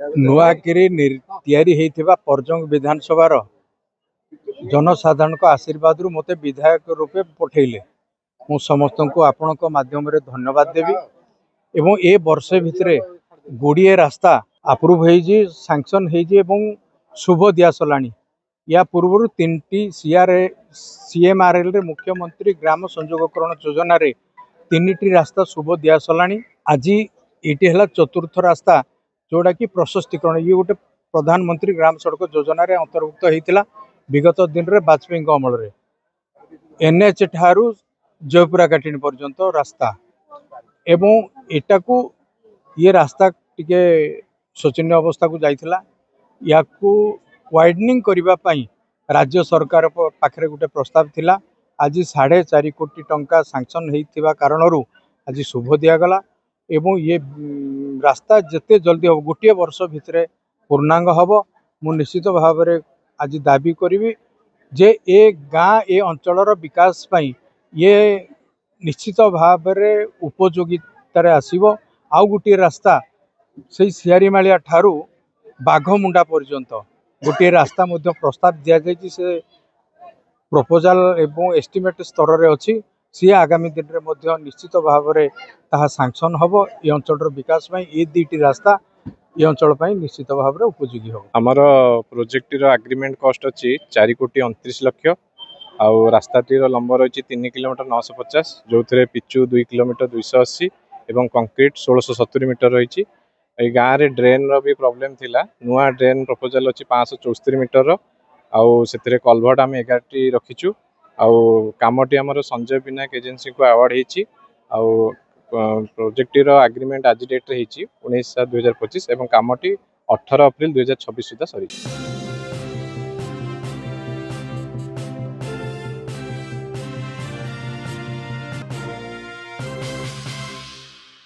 नुआकिरी तैयारी होइथिबा परजंग विधानसभा जनसाधारण आशीर्वाद रु मते विधायक रूपे पठेले मु समस्त को आपण माध्यम रे धन्यवाद देवी एवं ए वर्ष भितरे गुड़िए रास्ता अप्रूव होइजी सैंक्शन होइजी एवं शुभ दिया सलानी या पूर्व 3टी सीएमआरएल रे मुख्यमंत्री ग्राम संयोगकरण योजना रे 3टी रास्ता शुभ दिया सलानी आज ये है चतुर्थ रास्ता जोड़ा कि प्रशस्तीकरण ये गोटे प्रधानमंत्री ग्राम सड़क योजना रे अंतर्भुक्त होता विगत दिन में वाजपेयी अमल रे एनएच ठारू जयपुरा काटिनी पर्यंत रास्ता एवं एटा को ये रास्ता टिके शोचनीय अवस्था को जाइथिला या वाइडनिंग करबा पई राज्य सरकार पाखरे गोटे प्रस्ताव थिला आज 4.5 कोटी टंका सैंक्शन होइथिबा कारणरू आज शुभ दिया गला एवं ये रास्ता जिते जल्दी हम गोटे वर्ष भितर पूर्णांग हम मु निश्चित भाव में आज दाबी करी जे ए गाँ ए अंचलर विकास पई ये निश्चित भाव में उपयोगितार आसीबो। आउ गोटे रास्ता से सियारीमालिया ठारू बाघमुंडा पर्यंत गोटे रास्ता मध्य प्रस्ताव दिया जायछि से प्रपोजल एवं एस्टिमेट स्तर रे अछि सी आगामी दिन में मध्य निश्चित भाव में ताहा सैंक्शन हम ये अंचल विकास में ये 2टी रास्ता ये अंचल निश्चित भाव में उपयोगी हम आमर प्रोजेक्ट एग्रीमेंट कॉस्ट अच्छी 4,29,00,000 आउ रास्ताटी लंब रही 3 किलोमीटर 950 जो थे पिचु 2 किलोमीटर 280 एवं कंक्रीट 1670 मीटर रही गाँव में ड्रेन भी प्रोब्लेम थिला नुआ ड्रेन प्रपोजल अच्छी 574 मीटर आउ से कलभर्ट आम 11टी रखीचु आउ कामटी आमर संजय विनायक एजेंसी को अवार्ड होती आउ प्रोजेक्ट एग्रीमेंट आज डेट रे 19/7/2025 एवं कामटी 18 अप्रैल 2026 सुधा सरी।